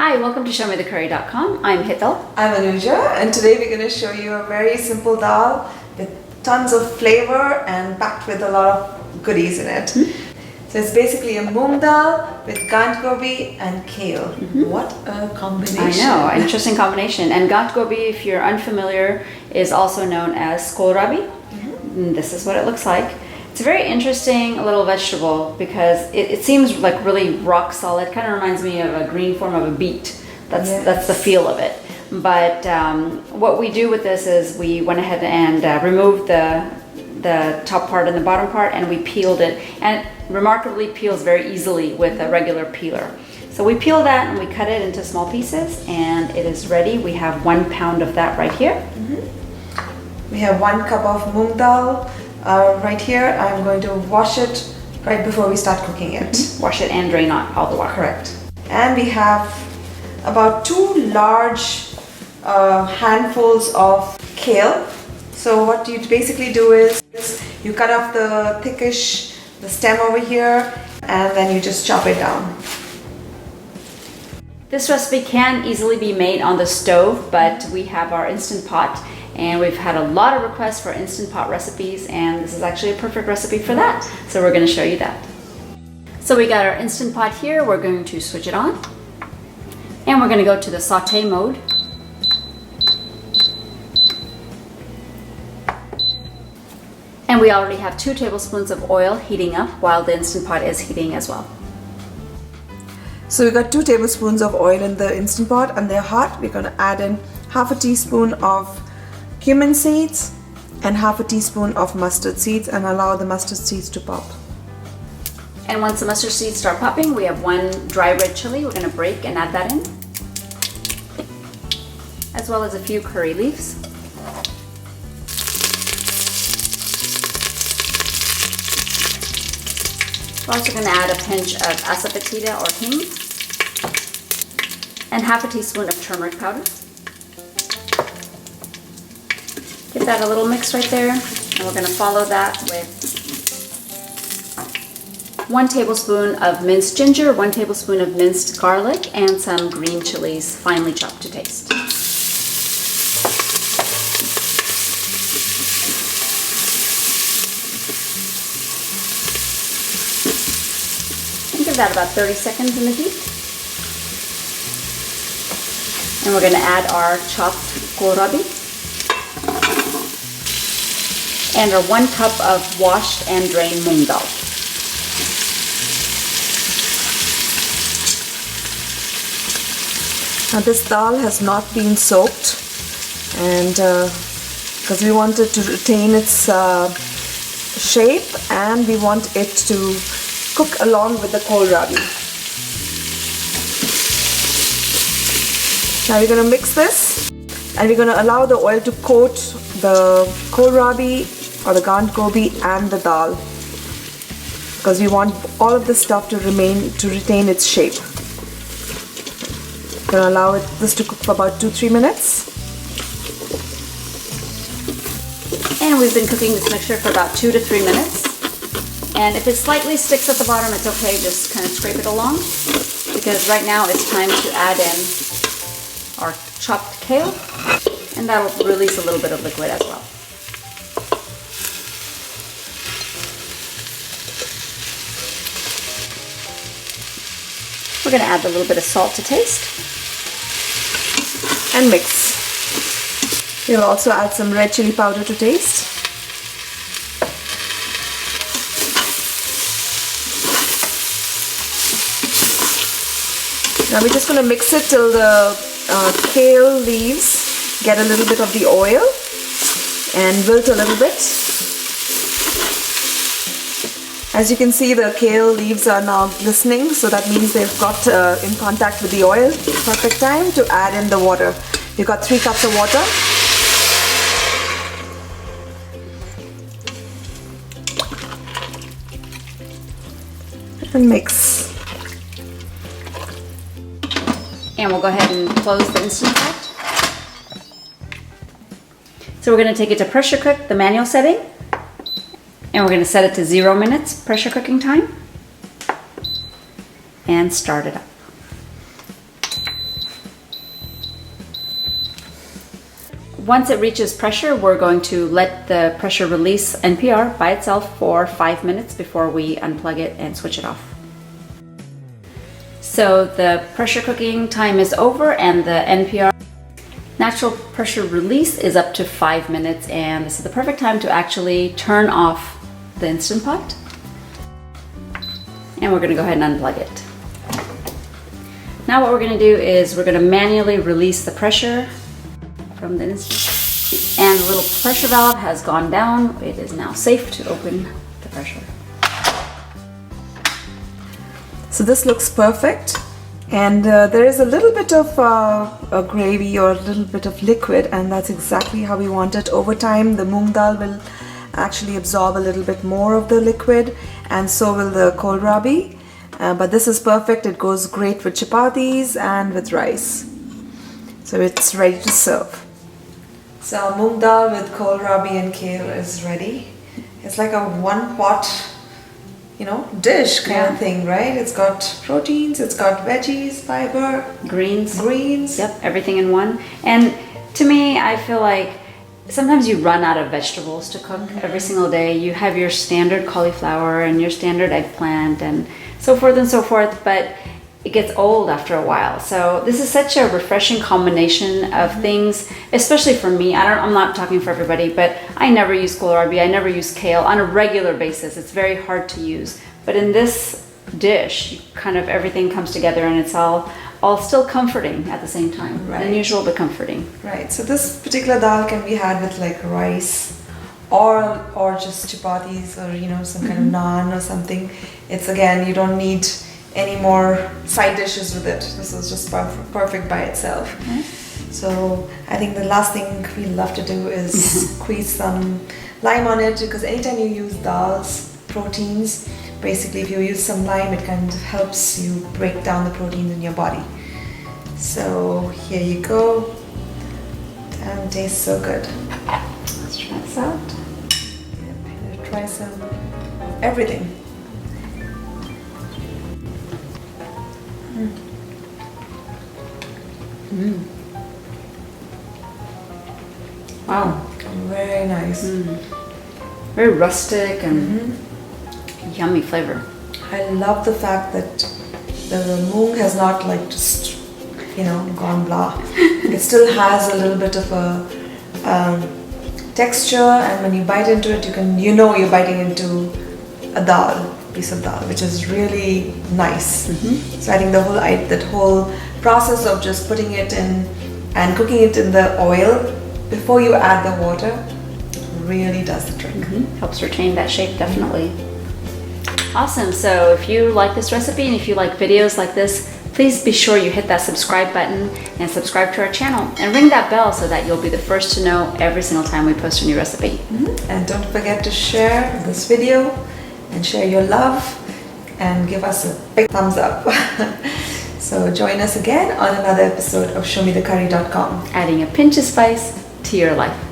Hi, welcome to ShowMeTheCurry.com. I'm Hital. I'm Anuja, and today we're going to show you a very simple dal with tons of flavor and packed with a lot of goodies in it. So it's basically a Mung Dal with Ganth Gobi and kale. What a combination. I know, interesting combination. And Ganth Gobi, if you're unfamiliar, is also known as Kohlrabi. This is what it looks like. It's a very interesting little vegetable because it seems like really rock solid. Kind of reminds me of a green form of a beet. That's the feel of it. But what we do with this is we went ahead and removed the top part and the bottom part, and we peeled it. And it remarkably peels very easily with a regular peeler. So we peel that and we cut it into small pieces, and it is ready. We have 1 pound of that right here. We have 1 cup of Mung Dal. Right here, I'm going to wash it right before we start cooking it. Wash it and drain out all the water. Correct. And we have about 2 large handfuls of kale. So what you basically do is you cut off the thickish, the stem over here, and then you just chop it down. This recipe can easily be made on the stove, but we have our Instant Pot. And we've had a lot of requests for Instant Pot recipes, and this is actually a perfect recipe for that. So we're going to show you that. So we got our Instant Pot here. We're going to switch it on. And we're going to go to the saute mode. And we already have 2 tablespoons of oil heating up while the Instant Pot is heating as well. So we got 2 tablespoons of oil in the Instant Pot, and they're hot. We're going to add in half a teaspoon of cumin seeds and half a teaspoon of mustard seeds, and allow the mustard seeds to pop. And once the mustard seeds start popping, we have 1 dry red chili. We're going to break and add that in, as well as a few curry leaves. We're also going to add a pinch of asafoetida or hing and half a teaspoon of turmeric powder. Give that a little mix right there, and we're going to follow that with 1 tablespoon of minced ginger, 1 tablespoon of minced garlic, and some green chilies finely chopped to taste. And give that about 30 seconds in the heat. And we're going to add our chopped kohlrabi and our 1 cup of washed and drained Mung Dal. Now this dal has not been soaked, and because we want it to retain its shape, and we want it to cook along with the kohlrabi. Now we're going to mix this, and we're going to allow the oil to coat the kohlrabi or the Ganth Gobi and the dal, because we want all of this stuff to retain its shape. We're going to allow this to cook for about 2-3 minutes. And we've been cooking this mixture for about 2 to 3 minutes. And if it slightly sticks at the bottom, it's okay, just kind of scrape it along, because right now it's time to add in our chopped kale, and that'll release a little bit of liquid as well. We're going to add a little bit of salt to taste. And mix. We'll also add some red chili powder to taste. Now we're just going to mix it till the kale leaves get a little bit of the oil and wilt a little bit. As you can see, the kale leaves are now glistening, so that means they've got in contact with the oil. Perfect time to add in the water. You've got 3 cups of water. And mix. And we'll go ahead and close the Instant Pot. So we're going to take it to pressure cook, the manual setting. And we're going to set it to 0 minutes pressure cooking time and start it up. once it reaches pressure, we're going to let the pressure release NPR by itself for 5 minutes before we unplug it and switch it off. So the pressure cooking time is over and the NPR natural pressure release is up to 5 minutes, and this is the perfect time to actually turn off the Instant Pot. And we're gonna go ahead and unplug it. Now what we're gonna do is we're gonna manually release the pressure from the Instant Pot. And the little pressure valve has gone down. It is now safe to open the pressure. So this looks perfect. And there is a little bit of a gravy or a little bit of liquid, and that's exactly how we want it. Over time, the Mung Dal will actually absorb a little bit more of the liquid, and so will the Kohlrabi. But this is perfect. It goes great with chapatis and with rice. So it's ready to serve. So Mung Dal with Kohlrabi and kale is ready. It's like a one pot, dish kind of thing, right? It's got proteins, it's got veggies, fiber, greens. Yep, everything in one. And to me, I feel like sometimes you run out of vegetables to cook every single day. You have your standard cauliflower and your standard eggplant and so forth, but it gets old after a while. So this is such a refreshing combination of things, especially for me. I'm not talking for everybody, but I never use kohlrabi, I never use kale on a regular basis. It's very hard to use. But in this dish, kind of everything comes together and it's all still comforting at the same time. Right. Unusual but comforting. Right. So this particular dal can be had with like rice or just chapatis or some kind of naan or something. It's again, you don't need any more side dishes with it. This is just perfect by itself. So I think the last thing we love to do is squeeze some lime on it, because anytime you use dals, proteins, basically if you use some lime, it kind of helps you break down the proteins in your body. So here you go. Damn, tastes so good. Let's try this out. Yep, try some everything. Wow. Very nice. Very rustic and yummy flavor. I love the fact that the mung has not like just gone blah. It still has a little bit of a texture, and when you bite into it, you're biting into a piece of dal, which is really nice. So I think that whole process of just putting it in and cooking it in the oil before you add the water really does the trick. Helps retain that shape, definitely. Awesome. So if you like this recipe and if you like videos like this, please be sure you hit that subscribe button and subscribe to our channel and ring that bell so that you'll be the first to know every single time we post a new recipe. And don't forget to share this video and share your love and give us a big thumbs up. So join us again on another episode of ShowMeTheCurry.com. Adding a pinch of spice to your life.